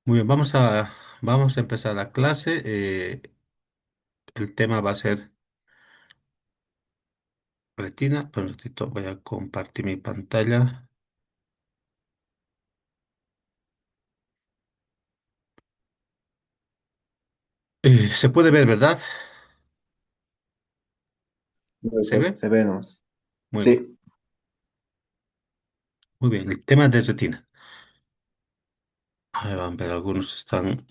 Muy bien, vamos a empezar la clase. El tema va a ser retina. Un ratito voy a compartir mi pantalla. Se puede ver, ¿verdad? ¿Se Doctor, ve? se ve nomás. Muy bien, Sí, muy bien. El tema de retina. Ahí van a ver, algunos están,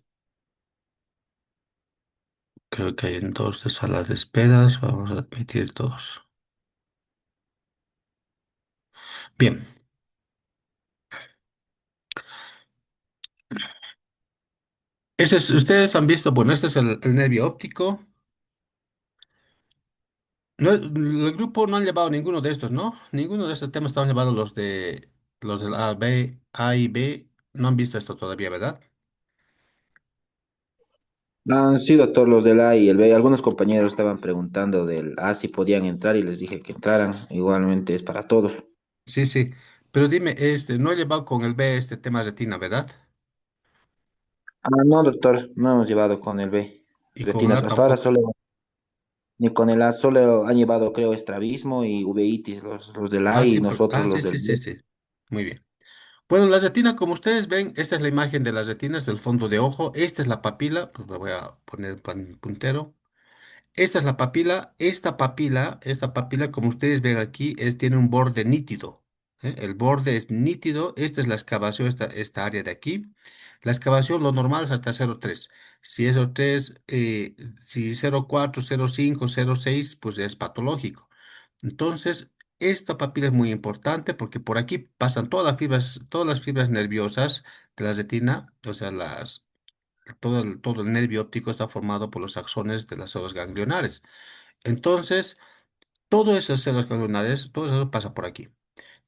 creo que hay en dos de salas de esperas. Vamos a admitir todos. Bien, ustedes han visto, bueno, este es el nervio óptico. No, el grupo no han llevado ninguno de estos, ¿no? Ninguno de estos temas estaban llevados los del A, B, A y B. No han visto esto todavía, ¿verdad? sí, doctor, los del A y el B. Algunos compañeros estaban preguntando del A si podían entrar y les dije que entraran. Igualmente es para todos. Sí, sí. Pero dime, no he llevado con el B este tema retina, ¿verdad? No, doctor, no hemos llevado con el B. Y con el Retinas, A hasta ahora tampoco. solo, ni con el A, solo han llevado, creo, estrabismo y uveitis, los del A Ah, y sí, nosotros sí, los del sí, sí, B. sí. Muy bien. Bueno, la retina, como ustedes ven, esta es la imagen de las retinas del fondo de ojo. Esta es la papila, pues la voy a poner puntero. Esta es la papila. Esta papila, como ustedes ven aquí, tiene un borde nítido. ¿Eh? El borde es nítido. Esta es la excavación, esta área de aquí. La excavación, lo normal es hasta 0,3. Si es 0,3, si 0,4, 0,5, 0,6, pues es patológico. Entonces, esta papila es muy importante porque por aquí pasan todas las fibras nerviosas de la retina, o sea, todo el nervio óptico está formado por los axones de las células ganglionares. Entonces, todas esas células ganglionares, todo eso pasa por aquí.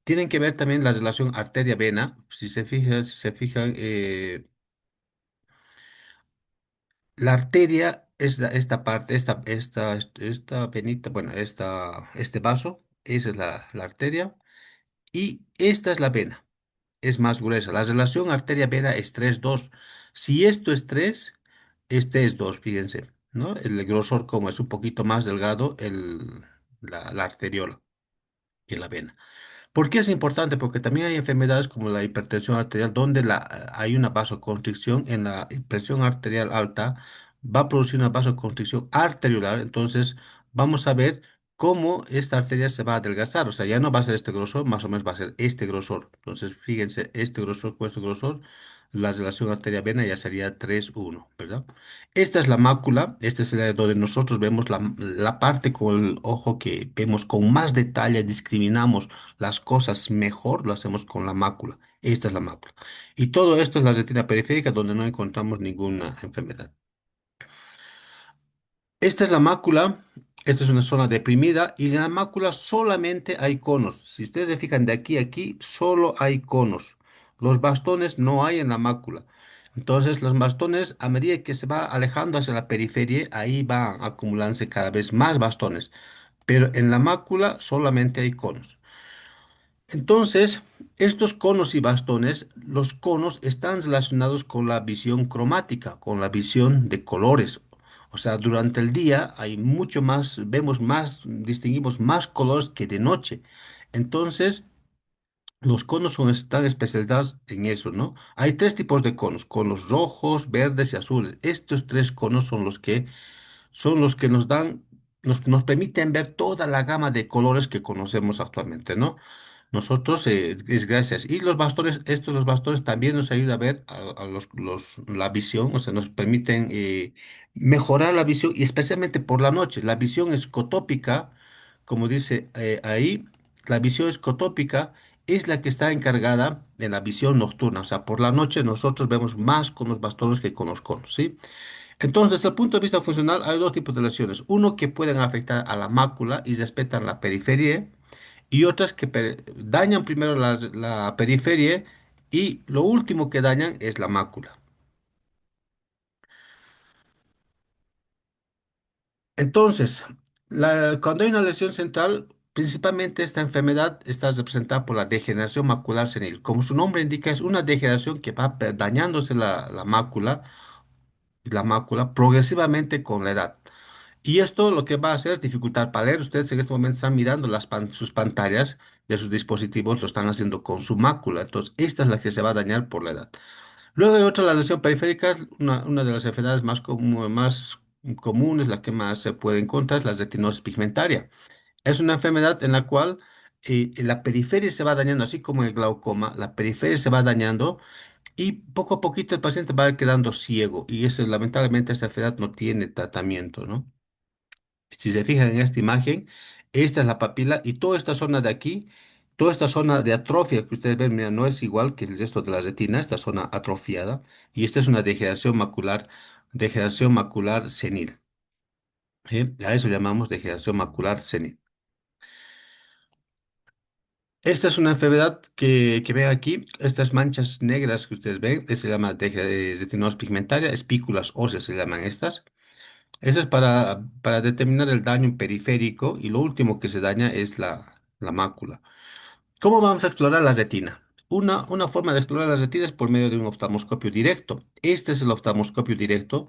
Tienen que ver también la relación arteria-vena. Si se fijan, la arteria es esta parte, esta venita, bueno, este vaso, esa es la arteria, y esta es la vena. Es más gruesa. La relación arteria-vena es 3:2. Si esto es 3, este es 2, fíjense, ¿no? El grosor, como es un poquito más delgado, la arteriola que la vena. ¿Por qué es importante? Porque también hay enfermedades como la hipertensión arterial donde hay una vasoconstricción en la presión arterial alta, va a producir una vasoconstricción arteriolar, entonces vamos a ver cómo esta arteria se va a adelgazar, o sea, ya no va a ser este grosor, más o menos va a ser este grosor. Entonces, fíjense, este grosor con este grosor, la relación arteria-vena ya sería 3:1, ¿verdad? Esta es la mácula, este es el área donde nosotros vemos la parte con el ojo que vemos con más detalle, discriminamos las cosas mejor, lo hacemos con la mácula. Esta es la mácula. Y todo esto es la retina periférica donde no encontramos ninguna enfermedad. Esta es la mácula, esta es una zona deprimida y en la mácula solamente hay conos. Si ustedes se fijan de aquí a aquí, solo hay conos. Los bastones no hay en la mácula. Entonces los bastones, a medida que se va alejando hacia la periferia, ahí van acumulándose cada vez más bastones. Pero en la mácula solamente hay conos. Entonces, estos conos y bastones, los conos están relacionados con la visión cromática, con la visión de colores. O sea, durante el día hay mucho más, vemos más, distinguimos más colores que de noche. Entonces, los conos están especializados en eso, ¿no? Hay tres tipos de conos: conos rojos, verdes y azules. Estos tres conos son los que nos permiten ver toda la gama de colores que conocemos actualmente, ¿no? Nosotros, es gracias. Y los bastones también nos ayudan a ver la visión, o sea, nos permiten mejorar la visión y especialmente por la noche. La visión escotópica, como dice ahí, la visión escotópica es la que está encargada de la visión nocturna. O sea, por la noche nosotros vemos más con los bastones que con los conos, ¿sí? Entonces, desde el punto de vista funcional, hay dos tipos de lesiones. Uno que pueden afectar a la mácula y respetan la periferia, y otras que dañan primero la periferia y lo último que dañan es la mácula. Entonces, cuando hay una lesión central, principalmente esta enfermedad está representada por la degeneración macular senil. Como su nombre indica, es una degeneración que va dañándose la mácula progresivamente con la edad. Y esto lo que va a hacer es dificultar para leer. Ustedes en este momento están mirando sus pantallas de sus dispositivos, lo están haciendo con su mácula. Entonces, esta es la que se va a dañar por la edad. Luego hay otra, la lesión periférica, una de las enfermedades más comunes, la que más se puede encontrar, es la retinosis pigmentaria. Es una enfermedad en la cual la periferia se va dañando, así como el glaucoma, la periferia se va dañando y poco a poquito el paciente va quedando ciego y eso, lamentablemente esta enfermedad no tiene tratamiento, ¿no? Si se fijan en esta imagen, esta es la papila y toda esta zona de aquí, toda esta zona de atrofia que ustedes ven, mira, no es igual que el resto de la retina, esta zona atrofiada, y esta es una degeneración macular senil. ¿Sí? A eso llamamos degeneración macular senil. Esta es una enfermedad que ven aquí, estas manchas negras que ustedes ven, se llama retinosis pigmentaria, espículas óseas se llaman estas. Eso es para determinar el daño periférico y lo último que se daña es la mácula. ¿Cómo vamos a explorar la retina? Una forma de explorar la retina es por medio de un oftalmoscopio directo. Este es el oftalmoscopio directo.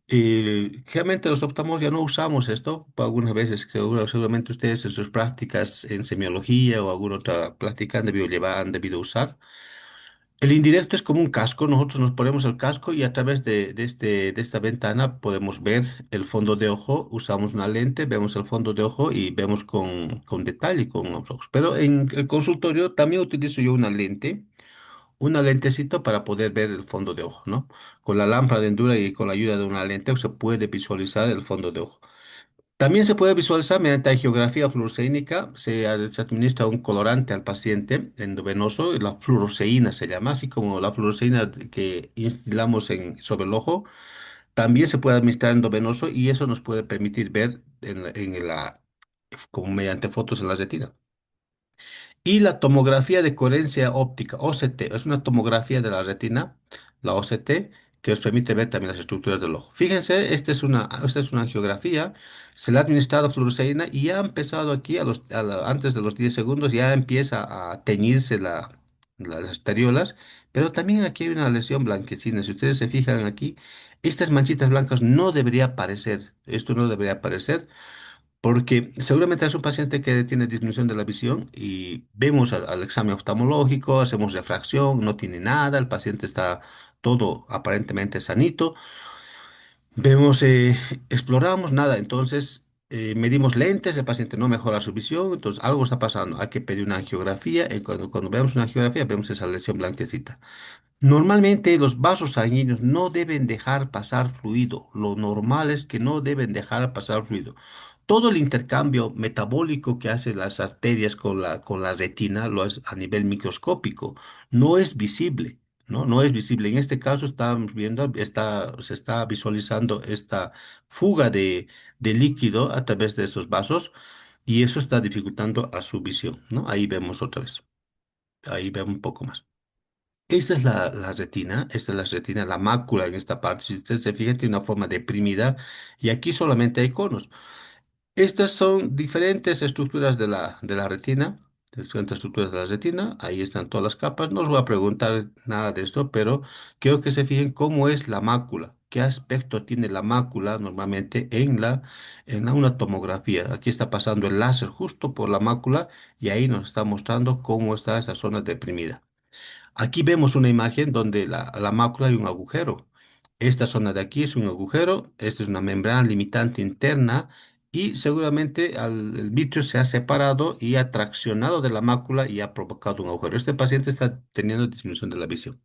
Generalmente los oftalmólogos ya no usamos esto. Algunas veces, seguramente ustedes en sus prácticas en semiología o alguna otra práctica han debido usar. El indirecto es como un casco, nosotros nos ponemos el casco y a través de esta ventana podemos ver el fondo de ojo, usamos una lente, vemos el fondo de ojo y vemos con detalle con los ojos. Pero en el consultorio también utilizo yo una lentecita para poder ver el fondo de ojo, ¿no? Con la lámpara de Endura y con la ayuda de una lente se puede visualizar el fondo de ojo. También se puede visualizar mediante angiografía fluorescénica, se administra un colorante al paciente endovenoso, la fluoresceína se llama, así como la fluoresceína que instilamos sobre el ojo, también se puede administrar endovenoso y eso nos puede permitir ver como mediante fotos en la retina. Y la tomografía de coherencia óptica, OCT, es una tomografía de la retina, la OCT, que os permite ver también las estructuras del ojo. Fíjense, esta es una angiografía, se le ha administrado fluoresceína y ya ha empezado aquí, antes de los 10 segundos, ya empieza a teñirse las areolas, pero también aquí hay una lesión blanquecina. Si ustedes se fijan aquí, estas manchitas blancas no debería aparecer, esto no debería aparecer. Porque seguramente es un paciente que tiene disminución de la visión y vemos al examen oftalmológico, hacemos refracción, no tiene nada, el paciente está todo aparentemente sanito. Vemos, exploramos nada, entonces medimos lentes, el paciente no mejora su visión, entonces algo está pasando, hay que pedir una angiografía y cuando vemos una angiografía vemos esa lesión blanquecita. Normalmente los vasos sanguíneos no deben dejar pasar fluido. Lo normal es que no deben dejar pasar fluido. Todo el intercambio metabólico que hacen las arterias con la retina lo es a nivel microscópico. No es visible, ¿no? No es visible. En este caso estamos viendo, se está visualizando esta fuga de líquido a través de esos vasos y eso está dificultando a su visión, ¿no? Ahí vemos otra vez. Ahí vemos un poco más. Esta es la retina, esta es la retina, la mácula en esta parte. Si usted se fija, tiene una forma deprimida y aquí solamente hay conos. Estas son diferentes estructuras de la retina, diferentes estructuras de la retina. Ahí están todas las capas. No os voy a preguntar nada de esto, pero quiero que se fijen cómo es la mácula, qué aspecto tiene la mácula normalmente una tomografía. Aquí está pasando el láser justo por la mácula y ahí nos está mostrando cómo está esa zona deprimida. Aquí vemos una imagen donde la mácula hay un agujero. Esta zona de aquí es un agujero, esta es una membrana limitante interna y seguramente el vitrio se ha separado y ha traccionado de la mácula y ha provocado un agujero. Este paciente está teniendo disminución de la visión.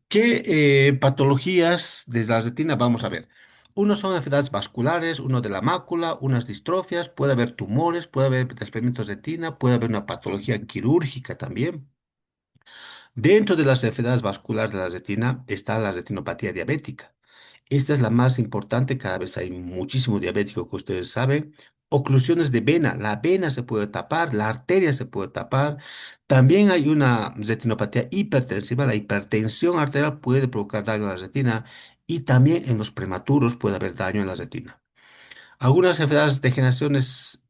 ¿Qué patologías de la retina vamos a ver? Uno son enfermedades vasculares, uno de la mácula, unas distrofias, puede haber tumores, puede haber desprendimientos de retina, puede haber una patología quirúrgica también. Dentro de las enfermedades vasculares de la retina está la retinopatía diabética. Esta es la más importante, cada vez hay muchísimo diabético que ustedes saben. Oclusiones de vena, la vena se puede tapar, la arteria se puede tapar. También hay una retinopatía hipertensiva, la hipertensión arterial puede provocar daño a la retina y también en los prematuros puede haber daño en la retina. Algunas enfermedades degeneraciones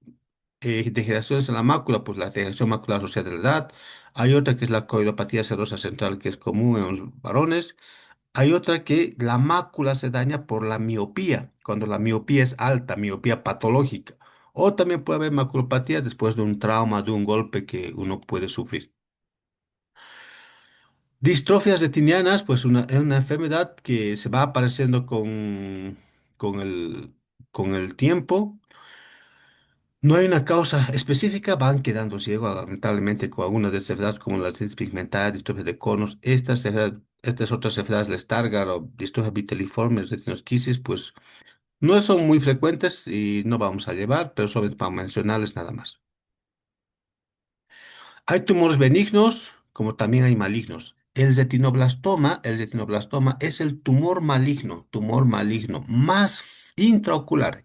degeneraciones en la mácula, pues la degeneración macular asociada a la edad. Hay otra que es la coilopatía serosa central, que es común en los varones. Hay otra que la mácula se daña por la miopía, cuando la miopía es alta, miopía patológica. O también puede haber maculopatía después de un trauma, de un golpe que uno puede sufrir. Distrofias retinianas, pues es una enfermedad que se va apareciendo con con el tiempo. No hay una causa específica, van quedando ciegos lamentablemente con algunas de estas enfermedades como la artritis pigmentada, distrofia de conos, estas otras enfermedades, la Stargardt o distrofia viteliforme, retinosquisis, pues no son muy frecuentes y no vamos a llevar, pero solamente para mencionarles nada más. Hay tumores benignos, como también hay malignos. El retinoblastoma es el tumor maligno más intraocular,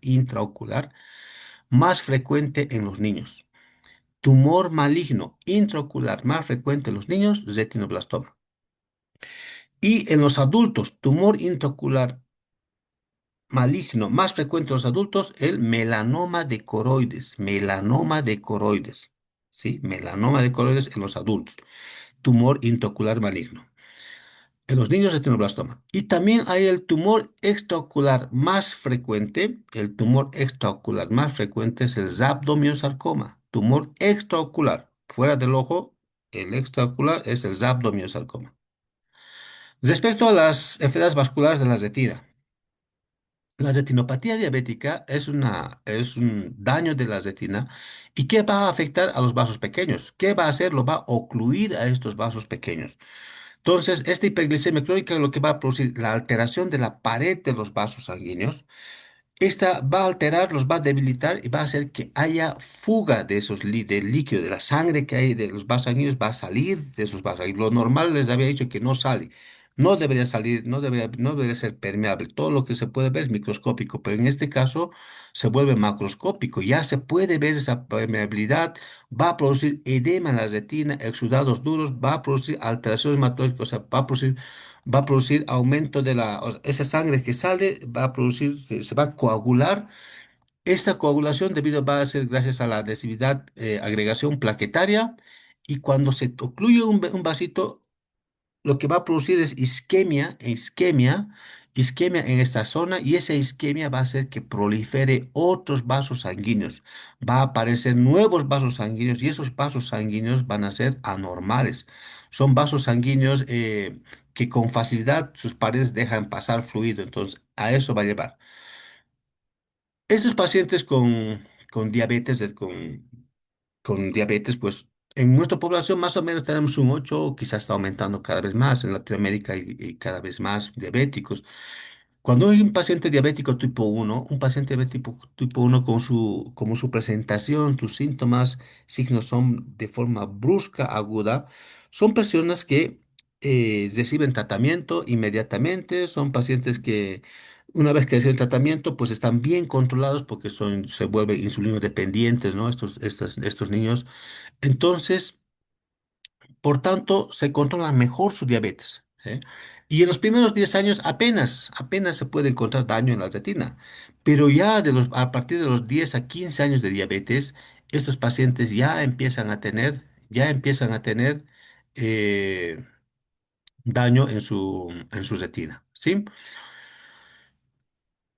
más frecuente en los niños. Tumor maligno intraocular más frecuente en los niños, retinoblastoma. Y en los adultos, tumor intraocular maligno más frecuente en los adultos, el melanoma de coroides, ¿sí? Melanoma de coroides en los adultos, tumor intraocular maligno. En los niños, retinoblastoma. Y también hay el tumor extraocular más frecuente es el rhabdomyosarcoma, tumor extraocular, fuera del ojo, el extraocular es el rhabdomyosarcoma. Respecto a las enfermedades vasculares de la retina, la retinopatía diabética es un daño de la retina y que va a afectar a los vasos pequeños. ¿Qué va a hacer? Lo va a ocluir a estos vasos pequeños. Entonces, esta hiperglicemia crónica lo que va a producir la alteración de la pared de los vasos sanguíneos. Esta va a alterar, los va a debilitar y va a hacer que haya fuga de del líquido, de la sangre que hay de los vasos sanguíneos, va a salir de esos vasos sanguíneos. Lo normal les había dicho que no sale. No debería salir, no debería ser permeable. Todo lo que se puede ver es microscópico, pero en este caso se vuelve macroscópico. Ya se puede ver esa permeabilidad, va a producir edema en la retina, exudados duros, va a producir alteraciones hematológicas, o sea, va a producir aumento de esa sangre que sale, va a producir, se va a coagular. Esta coagulación debido va a ser gracias a la adhesividad, agregación plaquetaria, y cuando se ocluye un vasito, lo que va a producir es isquemia en esta zona, y esa isquemia va a hacer que prolifere otros vasos sanguíneos. Va a aparecer nuevos vasos sanguíneos y esos vasos sanguíneos van a ser anormales. Son vasos sanguíneos que con facilidad sus paredes dejan pasar fluido, entonces a eso va a llevar. Estos pacientes con diabetes, con diabetes, pues en nuestra población más o menos tenemos un 8, quizás está aumentando cada vez más en Latinoamérica y cada vez más diabéticos. Cuando hay un paciente diabético tipo uno, un paciente diabético tipo uno como su presentación, sus síntomas, signos son de forma brusca, aguda, son personas que reciben tratamiento inmediatamente, son pacientes que una vez que reciben tratamiento, pues están bien controlados porque se vuelven insulino dependientes, ¿no? Estos niños. Entonces, por tanto, se controla mejor su diabetes, ¿eh? Y en los primeros 10 años apenas se puede encontrar daño en la retina. Pero ya a partir de los 10 a 15 años de diabetes, estos pacientes ya empiezan a tener eh, daño en su retina, ¿sí?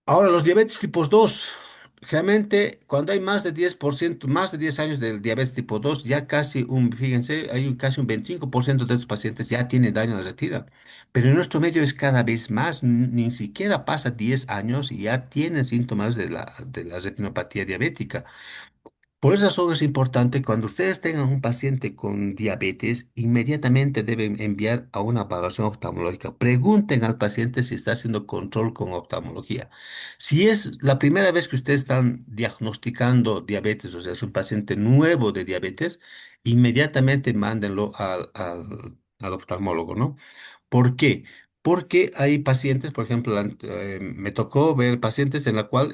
Ahora, los diabetes tipos 2, realmente cuando hay más de 10%, más de 10 años del diabetes tipo 2, ya fíjense, casi un 25% de estos pacientes ya tienen daño en la retina. Pero en nuestro medio es cada vez más, ni siquiera pasa 10 años y ya tienen síntomas de la retinopatía diabética. Por esa razón es importante cuando ustedes tengan un paciente con diabetes, inmediatamente deben enviar a una valoración oftalmológica. Pregunten al paciente si está haciendo control con oftalmología. Si es la primera vez que ustedes están diagnosticando diabetes, o sea, es un paciente nuevo de diabetes, inmediatamente mándenlo al oftalmólogo, ¿no? ¿Por qué? Porque hay pacientes, por ejemplo, me tocó ver pacientes en la cual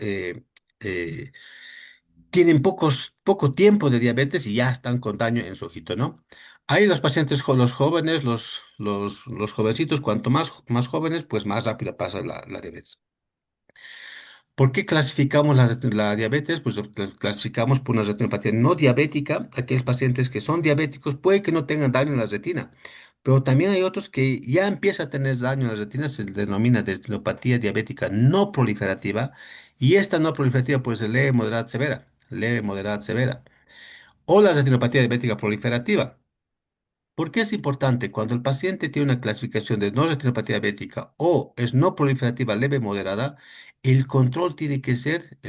tienen poco tiempo de diabetes y ya están con daño en su ojito, ¿no? Hay los pacientes, los jóvenes, los jovencitos, más jóvenes, pues más rápido pasa la diabetes. ¿Por qué clasificamos la diabetes? Pues clasificamos por una retinopatía no diabética. Aquellos pacientes que son diabéticos puede que no tengan daño en la retina, pero también hay otros que ya empieza a tener daño en la retina, se denomina retinopatía diabética no proliferativa, y esta no proliferativa pues es leve, moderada, severa, leve, moderada, severa, o la retinopatía diabética proliferativa. ¿Por qué es importante? Cuando el paciente tiene una clasificación de no retinopatía diabética o es no proliferativa leve moderada, el control tiene que ser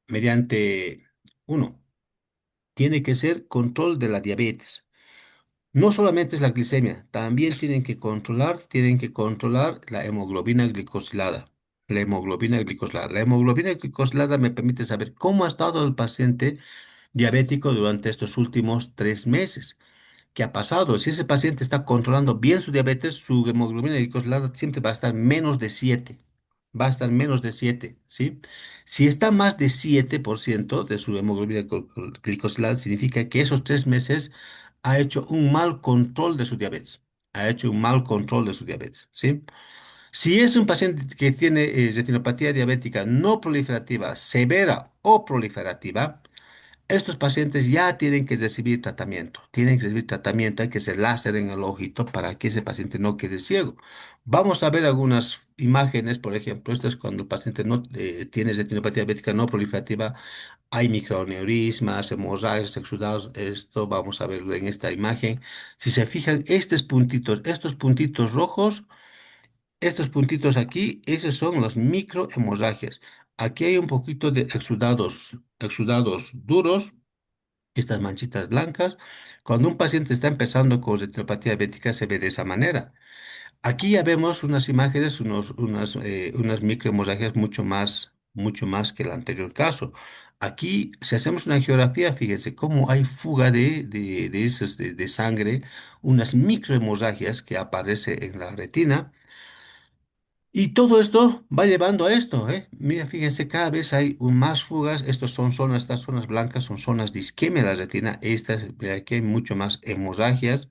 mediante, uno, tiene que ser control de la diabetes. No solamente es la glicemia, también tienen que controlar la hemoglobina glicosilada. La hemoglobina glicosilada. La hemoglobina glicosilada me permite saber cómo ha estado el paciente diabético durante estos últimos 3 meses. ¿Qué ha pasado? Si ese paciente está controlando bien su diabetes, su hemoglobina glicosilada siempre va a estar menos de 7. Va a estar menos de 7, ¿sí? Si está más de 7% de su hemoglobina glicosilada, significa que esos 3 meses ha hecho un mal control de su diabetes. Ha hecho un mal control de su diabetes, ¿sí? Si es un paciente que tiene retinopatía diabética no proliferativa, severa o proliferativa, estos pacientes ya tienen que recibir tratamiento, hay que hacer láser en el ojito para que ese paciente no quede ciego. Vamos a ver algunas imágenes, por ejemplo, esto es cuando el paciente no tiene retinopatía diabética no proliferativa, hay microaneurismas, hemorragias, exudados, esto vamos a verlo en esta imagen. Si se fijan, estos puntitos rojos, estos puntitos aquí, esos son los microhemorragias. Aquí hay un poquito de exudados duros, estas manchitas blancas. Cuando un paciente está empezando con retinopatía diabética se ve de esa manera. Aquí ya vemos unas imágenes, unas microhemorragias mucho más que el anterior caso. Aquí, si hacemos una geografía, fíjense cómo hay fuga de sangre, unas microhemorragias que aparece en la retina. Y todo esto va llevando a esto, ¿eh? Mira, fíjense, cada vez hay más fugas. Estas zonas blancas son zonas de isquemia de la retina. Aquí hay mucho más hemorragias.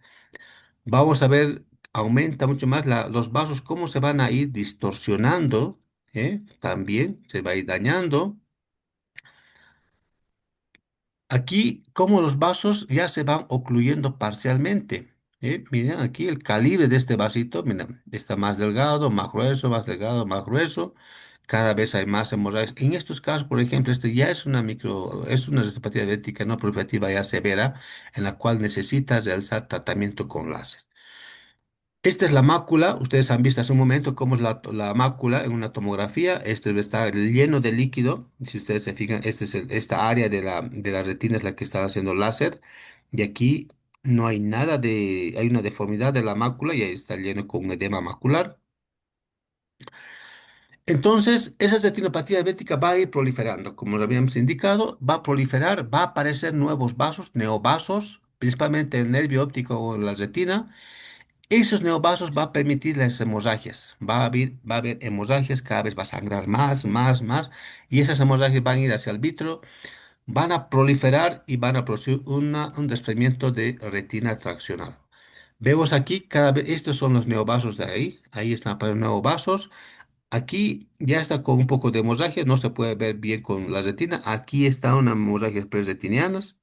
Vamos a ver, aumenta mucho más los vasos, cómo se van a ir distorsionando, ¿eh? También se va a ir dañando. Aquí, como los vasos ya se van ocluyendo parcialmente. Miren aquí el calibre de este vasito, miren, está más delgado, más grueso, más delgado, más grueso. Cada vez hay más hemorragias. En estos casos, por ejemplo, este ya es una retinopatía diabética no proliferativa ya severa, en la cual necesitas realizar tratamiento con láser. Esta es la mácula. Ustedes han visto hace un momento cómo es la mácula en una tomografía. Este está lleno de líquido. Si ustedes se fijan, esta área de la retina es la que están haciendo láser. Y aquí no hay nada hay una deformidad de la mácula y ahí está lleno con edema macular. Entonces, esa retinopatía diabética va a ir proliferando. Como lo habíamos indicado, va a proliferar, va a aparecer nuevos vasos, neovasos, principalmente el nervio óptico o la retina. Esos neovasos va a permitir las hemorragias. Va a haber hemorragias, cada vez va a sangrar más, más, más. Y esas hemorragias van a ir hacia el vítreo, van a proliferar y van a producir un desprendimiento de retina traccional. Vemos aquí, estos son los neovasos de ahí. Ahí están para neovasos. Aquí ya está con un poco de hemorragia, no se puede ver bien con la retina. Aquí está una hemorragia presretinianas.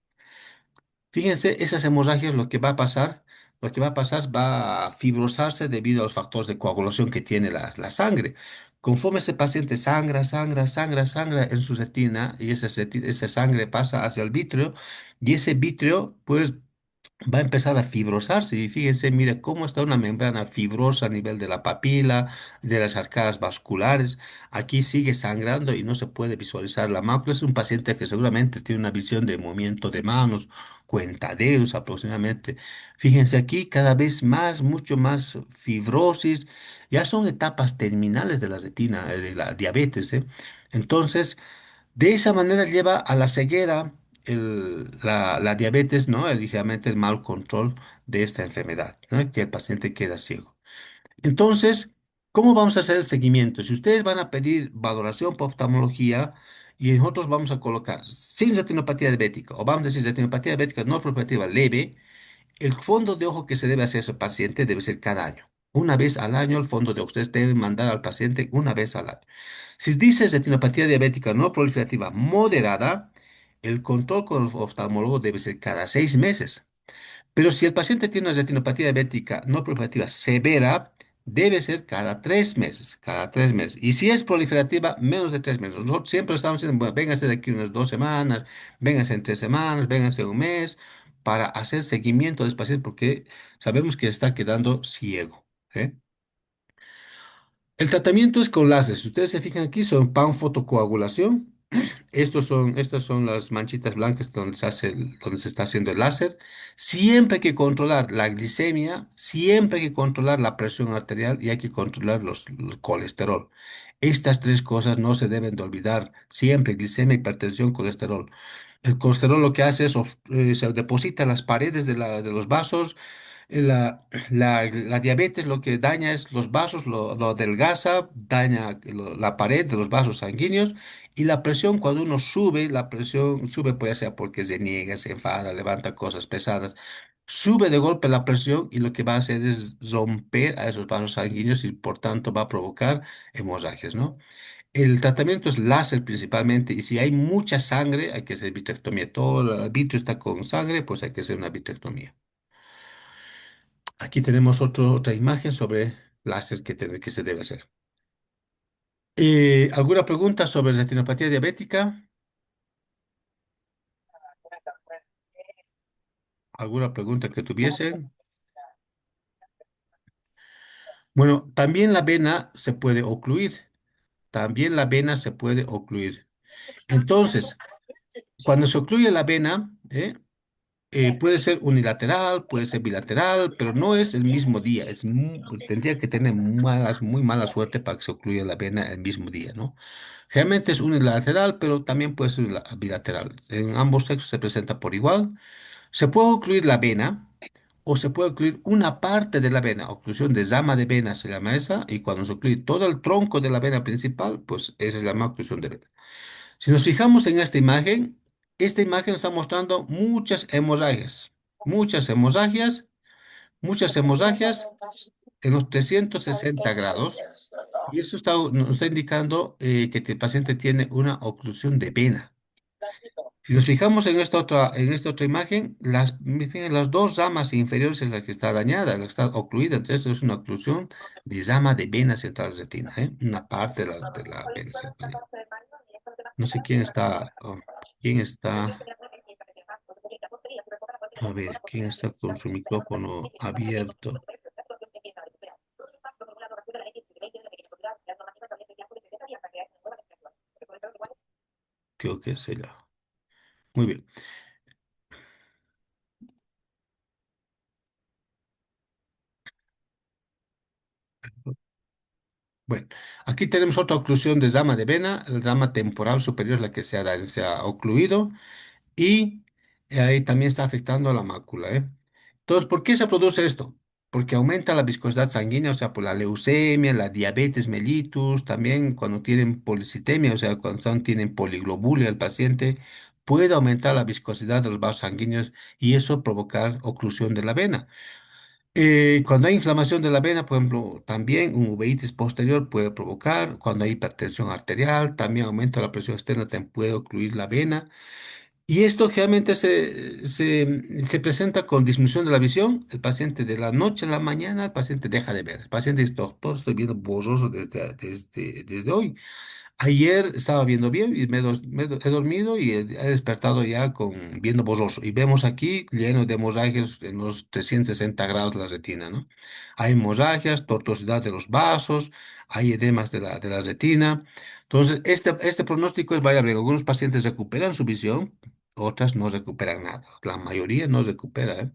Fíjense, esas hemorragias lo que va a pasar va a fibrosarse debido a los factores de coagulación que tiene la sangre. Conforme ese paciente sangra, sangra, sangra, sangra en su retina y esa sangre pasa hacia el vítreo y ese vítreo pues va a empezar a fibrosarse. Y fíjense, mire cómo está una membrana fibrosa a nivel de la papila, de las arcadas vasculares. Aquí sigue sangrando y no se puede visualizar la mácula. Es un paciente que seguramente tiene una visión de movimiento de manos, cuentadedos aproximadamente. Fíjense aquí, cada vez más, mucho más fibrosis. Ya son etapas terminales de la retina, de la diabetes, ¿eh? Entonces, de esa manera lleva a la ceguera, la diabetes, ¿no? Ligeramente el mal control de esta enfermedad, ¿no? Que el paciente queda ciego. Entonces, ¿cómo vamos a hacer el seguimiento? Si ustedes van a pedir valoración por oftalmología y nosotros vamos a colocar sin retinopatía diabética, o vamos a decir retinopatía diabética no proliferativa leve, el fondo de ojo que se debe hacer a ese paciente debe ser cada año. Una vez al año, el fondo de ustedes deben mandar al paciente una vez al año. Si dice retinopatía diabética no proliferativa moderada, el control con el oftalmólogo debe ser cada 6 meses. Pero si el paciente tiene una retinopatía diabética no proliferativa severa, debe ser cada 3 meses, cada 3 meses. Y si es proliferativa, menos de 3 meses. Nosotros siempre estamos diciendo, bueno, véngase de aquí unas 2 semanas, véngase en 3 semanas, véngase un mes, para hacer seguimiento de este paciente porque sabemos que está quedando ciego. ¿Eh? El tratamiento es con láser. Si ustedes se fijan aquí, son panfotocoagulación. Estas son las manchitas blancas donde donde se está haciendo el láser. Siempre hay que controlar la glicemia, siempre hay que controlar la presión arterial y hay que controlar el colesterol. Estas tres cosas no se deben de olvidar. Siempre glicemia, hipertensión, colesterol. El colesterol lo que hace es se deposita en las paredes de los vasos. La diabetes lo que daña es los vasos, lo adelgaza, daña la pared de los vasos sanguíneos y la presión, cuando uno sube, la presión sube, puede ser porque se niega, se enfada, levanta cosas pesadas, sube de golpe la presión y lo que va a hacer es romper a esos vasos sanguíneos y por tanto va a provocar hemorragias, ¿no? El tratamiento es láser principalmente y si hay mucha sangre hay que hacer vitrectomía. Todo el vitrio está con sangre, pues hay que hacer una vitrectomía. Aquí tenemos otra imagen sobre láser que se debe hacer. ¿Alguna pregunta sobre retinopatía diabética? ¿Alguna pregunta que tuviesen? Bueno, también la vena se puede ocluir. También la vena se puede ocluir. Entonces, cuando se ocluye la vena, puede ser unilateral, puede ser bilateral, pero no es el mismo día. Tendría que tener muy mala suerte para que se ocluya la vena el mismo día, ¿no? Generalmente es unilateral, pero también puede ser bilateral. En ambos sexos se presenta por igual. Se puede ocluir la vena o se puede ocluir una parte de la vena. Oclusión de llama de vena se llama esa, y cuando se ocluye todo el tronco de la vena principal, pues esa se llama oclusión de vena. Si nos fijamos en esta imagen está mostrando muchas hemorragias, muchas hemorragias en los 360 grados. Y eso nos está indicando que el paciente tiene una oclusión de vena. Si nos fijamos en esta otra imagen, miren, las dos ramas inferiores es la que está dañada, la que está ocluida. Entonces es una oclusión de rama de vena central retina, ¿eh? Una parte de la vena central. No sé quién está, quién está, a ver, quién está con su micrófono abierto. Creo que es ella. Muy bien. Bueno, aquí tenemos otra oclusión de rama de vena, la rama temporal superior es la que se ha ocluido. Y ahí también está afectando a la mácula, ¿eh? Entonces, ¿por qué se produce esto? Porque aumenta la viscosidad sanguínea, o sea, por la leucemia, la diabetes mellitus, también cuando tienen policitemia, o sea, tienen poliglobulia el paciente, puede aumentar la viscosidad de los vasos sanguíneos y eso provocar oclusión de la vena. Cuando hay inflamación de la vena, por ejemplo, también un uveitis posterior puede provocar. Cuando hay hipertensión arterial, también aumenta la presión externa, también puede ocluir la vena. Y esto generalmente se presenta con disminución de la visión. El paciente de la noche a la mañana, el paciente deja de ver. El paciente dice, doctor, estoy viendo borroso desde hoy. Ayer estaba viendo bien y he dormido y he despertado ya viendo borroso. Y vemos aquí lleno de hemorragias en los 360 grados de la retina, ¿no? Hay hemorragias, tortuosidad de los vasos, hay edemas de la retina. Entonces, este pronóstico es variable. Algunos pacientes recuperan su visión, otras no recuperan nada. La mayoría no recupera, ¿eh?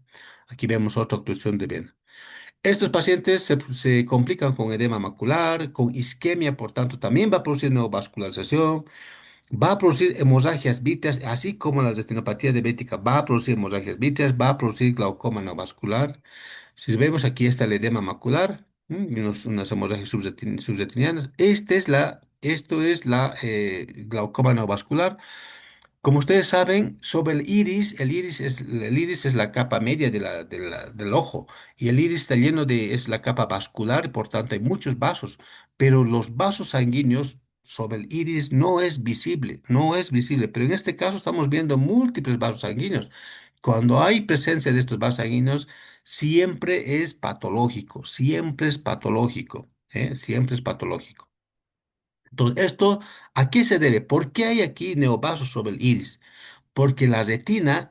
Aquí vemos otra oclusión de vena. Estos pacientes se complican con edema macular, con isquemia, por tanto, también va a producir neovascularización, va a producir hemorragias vítreas, así como la retinopatía diabética va a producir hemorragias vítreas, va a producir glaucoma neovascular. Si vemos aquí está el edema macular, y unas hemorragias subretinianas. Esto es la glaucoma neovascular. Como ustedes saben, sobre el iris es la capa media del ojo y el iris está lleno es la capa vascular y por tanto hay muchos vasos, pero los vasos sanguíneos sobre el iris no es visible, no es visible, pero en este caso estamos viendo múltiples vasos sanguíneos. Cuando hay presencia de estos vasos sanguíneos, siempre es patológico, siempre es patológico, ¿eh? Siempre es patológico. Entonces, ¿esto a qué se debe? ¿Por qué hay aquí neovasos sobre el iris? Porque en la retina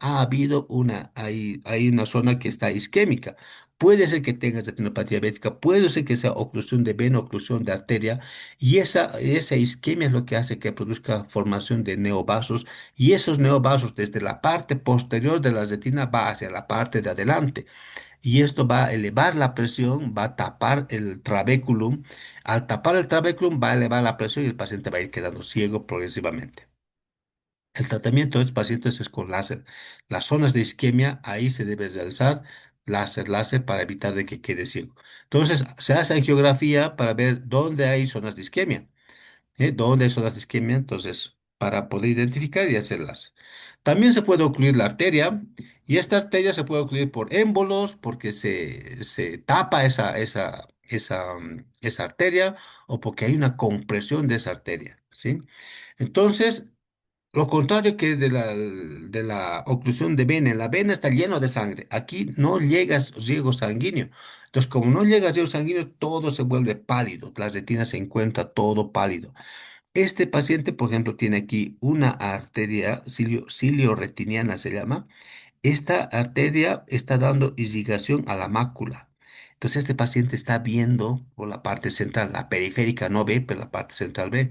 ha habido hay una zona que está isquémica. Puede ser que tengas retinopatía diabética, puede ser que sea oclusión de vena, oclusión de arteria, y esa isquemia es lo que hace que produzca formación de neovasos, y esos neovasos desde la parte posterior de la retina va hacia la parte de adelante. Y esto va a elevar la presión, va a tapar el trabéculum. Al tapar el trabéculum va a elevar la presión y el paciente va a ir quedando ciego progresivamente. El tratamiento de estos pacientes es con láser. Las zonas de isquemia, ahí se debe realizar láser para evitar de que quede ciego. Entonces, se hace angiografía para ver dónde hay zonas de isquemia. ¿Dónde hay zonas de isquemia? Entonces, para poder identificar y hacerlas. También se puede ocluir la arteria y esta arteria se puede ocluir por émbolos porque se tapa esa arteria o porque hay una compresión de esa arteria, ¿sí? Entonces, lo contrario que de la oclusión de vena, la vena está lleno de sangre. Aquí no llegas riego sanguíneo. Entonces, como no llegas riego sanguíneo, todo se vuelve pálido. La retina se encuentra todo pálido. Este paciente, por ejemplo, tiene aquí una arteria cilio-retiniana, se llama. Esta arteria está dando irrigación a la mácula. Entonces, este paciente está viendo por la parte central, la periférica no ve, pero la parte central ve.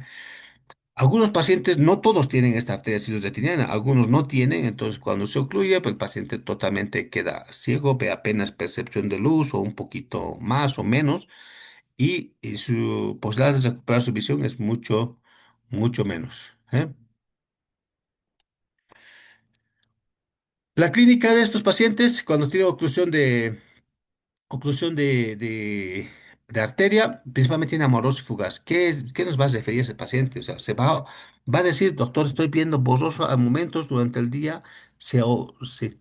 Algunos pacientes, no todos tienen esta arteria retiniana, algunos no tienen, entonces cuando se ocluye, pues el paciente totalmente queda ciego, ve apenas percepción de luz o un poquito más o menos, y su posibilidad de recuperar su visión es mucho, mucho menos. ¿Eh? La clínica de estos pacientes, cuando tiene oclusión de arteria, principalmente en amoroso y fugaz. ¿Qué nos va a referir ese paciente? O sea, va a decir, doctor, estoy viendo borroso a momentos durante el día, se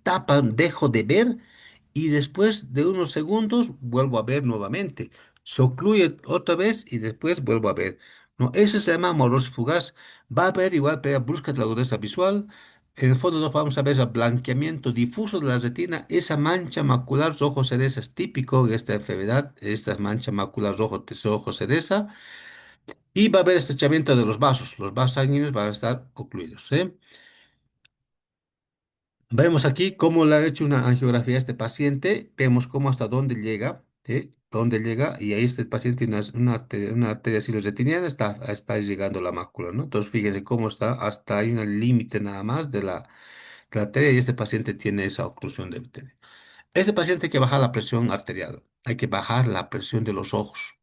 tapa, dejo de ver y después de unos segundos vuelvo a ver nuevamente. Se ocluye otra vez y después vuelvo a ver. No, eso se llama amoroso y fugaz. Va a haber igual, pero busca la agudeza visual. En el fondo nos vamos a ver el blanqueamiento difuso de la retina, esa mancha macular rojo cereza es típico de esta enfermedad, esta mancha macular rojo cereza, y va a haber estrechamiento de los vasos sanguíneos van a estar ocluidos, ¿eh? Vemos aquí cómo le ha hecho una angiografía a este paciente, vemos cómo hasta dónde llega, ¿eh? Dónde llega, y ahí este paciente tiene una arteria silosretiniana, está llegando la mácula, ¿no? Entonces fíjense cómo está, hasta hay un límite nada más de la arteria y este paciente tiene esa oclusión de arteria. Este paciente hay que bajar la presión arterial, hay que bajar la presión de los ojos.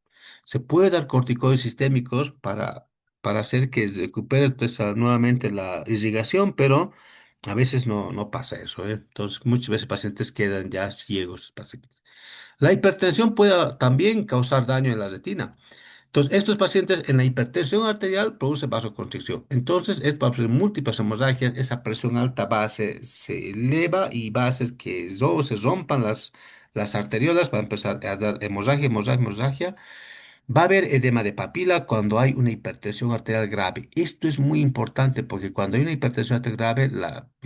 Se puede dar corticoides sistémicos para hacer que se recupere pues, nuevamente la irrigación, pero a veces no pasa eso, ¿eh? Entonces, muchas veces pacientes quedan ya ciegos. Pacientes. La hipertensión puede también causar daño en la retina. Entonces, estos pacientes en la hipertensión arterial producen vasoconstricción. Entonces, es para producir múltiples hemorragias, esa presión alta se eleva y va a hacer que se rompan las arteriolas para empezar a dar hemorragia, hemorragia, hemorragia. Va a haber edema de papila cuando hay una hipertensión arterial grave. Esto es muy importante porque cuando hay una hipertensión arterial grave,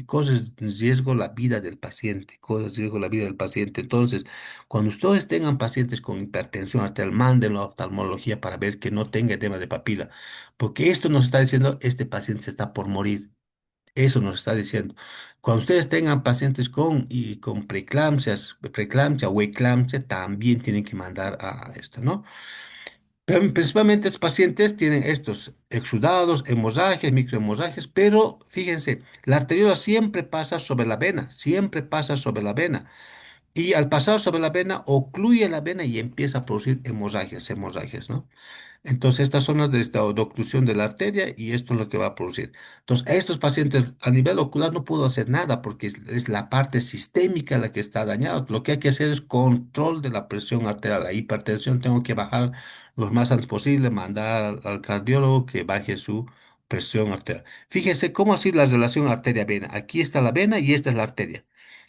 cosa en riesgo la vida del paciente, cosa en riesgo la vida del paciente. Entonces, cuando ustedes tengan pacientes con hipertensión arterial, mándenlo a oftalmología para ver que no tenga edema de papila, porque esto nos está diciendo, este paciente se está por morir. Eso nos está diciendo. Cuando ustedes tengan pacientes con preeclampsia o eclampsia, también tienen que mandar a esto, ¿no? Pero principalmente estos pacientes tienen estos exudados, hemorragias, microhemorragias, pero fíjense, la arteriola siempre pasa sobre la vena, siempre pasa sobre la vena. Y al pasar sobre la vena, ocluye la vena y empieza a producir hemorragias, hemorragias, ¿no? Entonces, estas son las de esta oclusión de la arteria y esto es lo que va a producir. Entonces, a estos pacientes a nivel ocular no puedo hacer nada porque es la parte sistémica la que está dañada. Lo que hay que hacer es control de la presión arterial. La hipertensión tengo que bajar lo más antes posible, mandar al cardiólogo que baje su Presión arterial. Fíjense cómo así la relación arteria-vena. Aquí está la vena y esta es la arteria.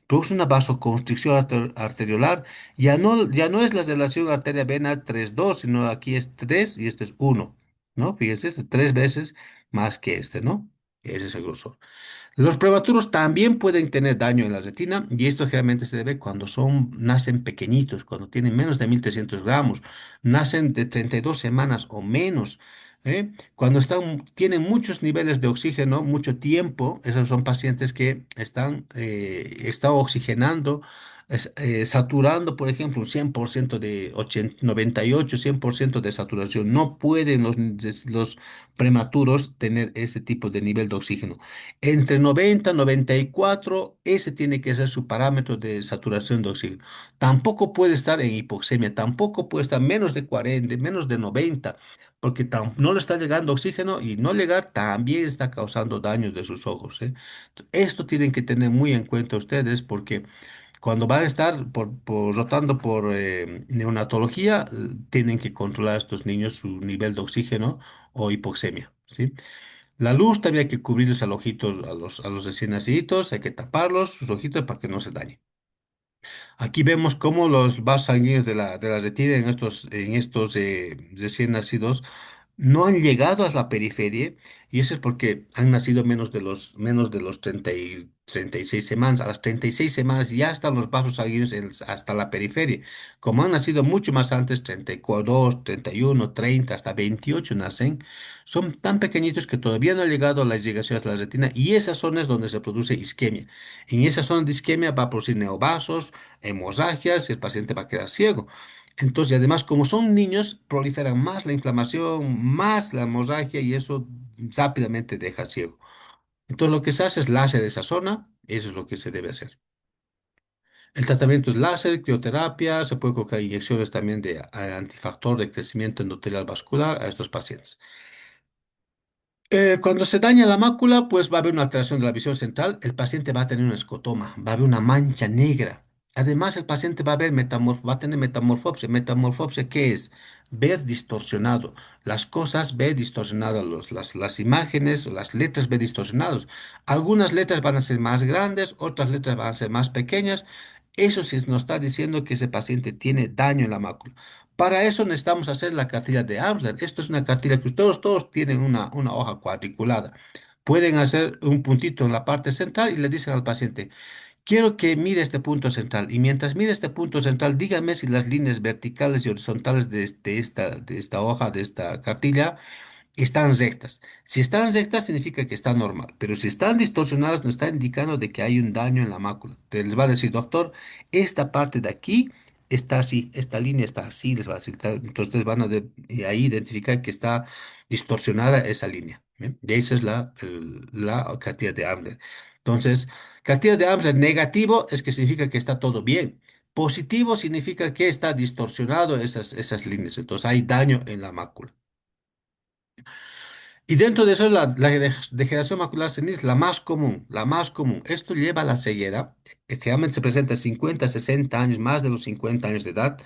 Produce una vasoconstricción arteriolar. Ya no es la relación arteria-vena 3:2, sino aquí es 3 y este es 1, ¿no? Fíjense, es 3 veces más que este, ¿no? Ese es el grosor. Los prematuros también pueden tener daño en la retina y esto generalmente se debe cuando nacen pequeñitos, cuando tienen menos de 1.300 gramos, nacen de 32 semanas o menos, ¿eh? Cuando tienen muchos niveles de oxígeno, mucho tiempo, esos son pacientes que están oxigenando, saturando, por ejemplo, un 100% de 80, 98, 100% de saturación. No pueden los prematuros tener ese tipo de nivel de oxígeno. Entre 90 y 94, ese tiene que ser su parámetro de saturación de oxígeno. Tampoco puede estar en hipoxemia, tampoco puede estar menos de 40, menos de 90, porque no le está llegando oxígeno y no llegar también está causando daño de sus ojos, ¿eh? Esto tienen que tener muy en cuenta ustedes porque cuando van a estar rotando por neonatología, tienen que controlar a estos niños su nivel de oxígeno o hipoxemia, ¿sí? La luz también hay que cubrirles al ojito a los recién naciditos, hay que taparlos, sus ojitos para que no se dañen. Aquí vemos cómo los vasos sanguíneos de la retina en estos recién nacidos no han llegado a la periferia y eso es porque han nacido menos de los 36 semanas. A las 36 semanas ya están los vasos sanguíneos hasta la periferia. Como han nacido mucho más antes, 32, 31, 30, hasta 28 nacen, son tan pequeñitos que todavía no han llegado a las llegaciones de la retina y esas zonas donde se produce isquemia. En esa zona de isquemia va a producir neovasos, hemorragias, y el paciente va a quedar ciego. Entonces, y además, como son niños, proliferan más la inflamación, más la hemorragia y eso rápidamente deja ciego. Entonces, lo que se hace es láser esa zona, eso es lo que se debe hacer. El tratamiento es láser, crioterapia, se puede colocar inyecciones también de antifactor de crecimiento endotelial vascular a estos pacientes. Cuando se daña la mácula, pues va a haber una alteración de la visión central. El paciente va a tener un escotoma, va a haber una mancha negra. Además, el paciente va a tener metamorfopsia. ¿Metamorfopsia qué es? Ver distorsionado. Las cosas ve distorsionadas, las imágenes, las letras ve distorsionados. Algunas letras van a ser más grandes, otras letras van a ser más pequeñas. Eso sí nos está diciendo que ese paciente tiene daño en la mácula. Para eso necesitamos hacer la cartilla de Ambler. Esto es una cartilla que ustedes todos tienen una hoja cuadriculada. Pueden hacer un puntito en la parte central y le dicen al paciente, quiero que mire este punto central. Y mientras mire este punto central, dígame si las líneas verticales y horizontales de esta hoja, de esta cartilla, están rectas. Si están rectas significa que está normal, pero si están distorsionadas nos está indicando de que hay un daño en la mácula. Te les va a decir, doctor, esta parte de aquí está así, esta línea está así, les va a decir. Entonces ustedes van a y ahí identificar que está distorsionada esa línea. ¿Bien? Y esa es la cartilla de Ambler. Entonces, cartilla de Ambler negativo es que significa que está todo bien. Positivo significa que está distorsionado esas líneas. Entonces hay daño en la mácula. Y dentro de eso, degeneración macular senil es la más común, la más común. Esto lleva a la ceguera, que realmente se presenta a 50, 60 años, más de los 50 años de edad.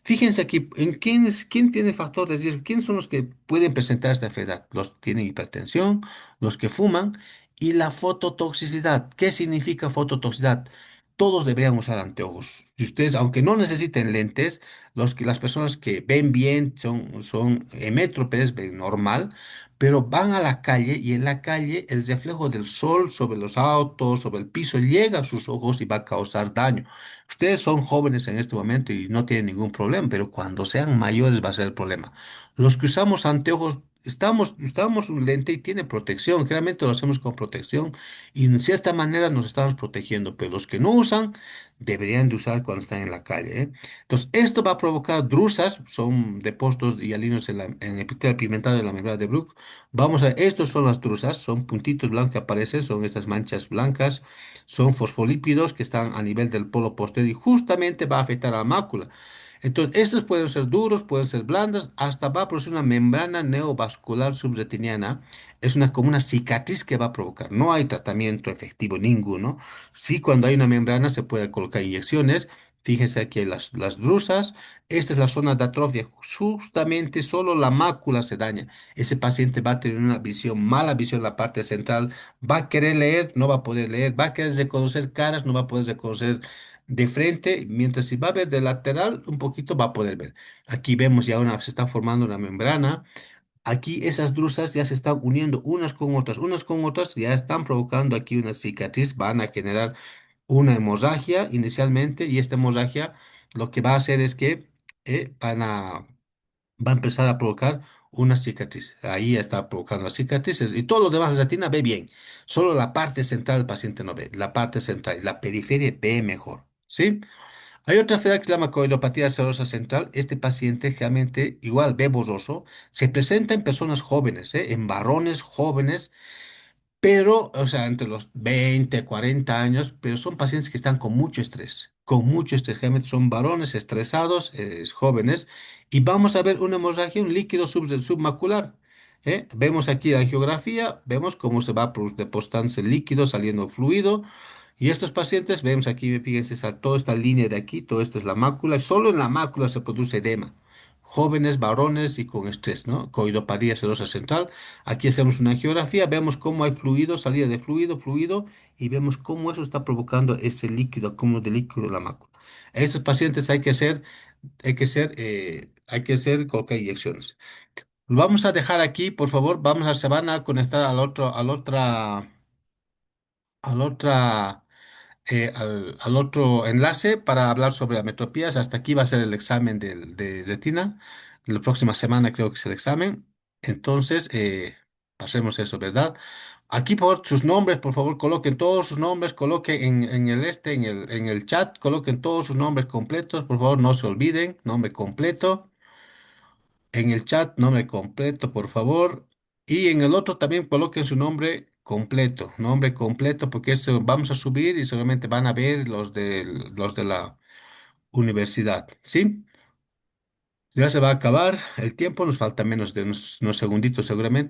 Fíjense aquí, ¿quién tiene factor de riesgo? ¿Quiénes son los que pueden presentar esta enfermedad? Los que tienen hipertensión, los que fuman y la fototoxicidad. ¿Qué significa fototoxicidad? Todos deberían usar anteojos. Si ustedes, aunque no necesiten lentes, las personas que ven bien son hemétropes, ven normal, pero van a la calle y en la calle el reflejo del sol sobre los autos, sobre el piso, llega a sus ojos y va a causar daño. Ustedes son jóvenes en este momento y no tienen ningún problema, pero cuando sean mayores va a ser el problema. Los que usamos anteojos, usamos un lente y tiene protección. Generalmente lo hacemos con protección y en cierta manera nos estamos protegiendo, pero los que no usan deberían de usar cuando están en la calle, ¿eh? Entonces, esto va a provocar drusas, son depósitos hialinos en el epitelio pigmentado de la membrana de Bruch. Vamos a, estos son las drusas, son puntitos blancos que aparecen, son estas manchas blancas, son fosfolípidos que están a nivel del polo posterior y justamente va a afectar a la mácula. Entonces, estos pueden ser duros, pueden ser blandos, hasta va a producir una membrana neovascular subretiniana. Es como una cicatriz que va a provocar. No hay tratamiento efectivo ninguno. Sí, cuando hay una membrana se puede colocar inyecciones, Fíjense aquí hay las drusas. Esta es la zona de atrofia. Justamente solo la mácula se daña. Ese paciente va a tener una visión, mala visión en la parte central. Va a querer leer, no va a poder leer. Va a querer reconocer caras, no va a poder reconocer de frente. Mientras si va a ver de lateral, un poquito va a poder ver. Aquí vemos ya se está formando una membrana. Aquí esas drusas ya se están uniendo unas con otras, ya están provocando aquí una cicatriz, van a generar una hemorragia inicialmente y esta hemorragia lo que va a hacer es que va a empezar a provocar una cicatriz. Ahí ya está provocando las cicatrices y todo lo demás la retina ve bien. Solo la parte central del paciente no ve, la parte central, la periferia ve mejor, ¿sí? Hay otra enfermedad que se llama coidopatía serosa central. Este paciente realmente igual ve borroso. Se presenta en personas jóvenes, en varones jóvenes, pero, o sea, entre los 20 40 años, pero son pacientes que están con mucho estrés. Realmente son varones estresados, jóvenes, y vamos a ver una hemorragia, un líquido submacular. Vemos aquí la angiografía, vemos cómo se va depositándose el líquido, saliendo fluido. Y estos pacientes, vemos aquí, fíjense, toda esta línea de aquí, todo esto es la mácula, solo en la mácula se produce edema. Jóvenes, varones y con estrés, ¿no? Coidopatía serosa central. Aquí hacemos una angiografía, vemos cómo hay fluido, salida de fluido, y vemos cómo eso está provocando ese líquido, acúmulo de líquido en la mácula. A estos pacientes hay que hacer colocar inyecciones. Lo vamos a dejar aquí, por favor, se van a conectar al otro enlace para hablar sobre ametropías. Hasta aquí va a ser el examen de retina. La próxima semana creo que es el examen. Entonces, pasemos eso, ¿verdad? Aquí por sus nombres, por favor, coloquen todos sus nombres, coloquen en el chat, coloquen todos sus nombres completos, por favor, no se olviden, nombre completo. En el chat, nombre completo, por favor. Y en el otro también coloquen su nombre completo, porque esto vamos a subir y seguramente van a ver los de la universidad, ¿sí? Ya se va a acabar el tiempo, nos falta menos de unos segunditos seguramente.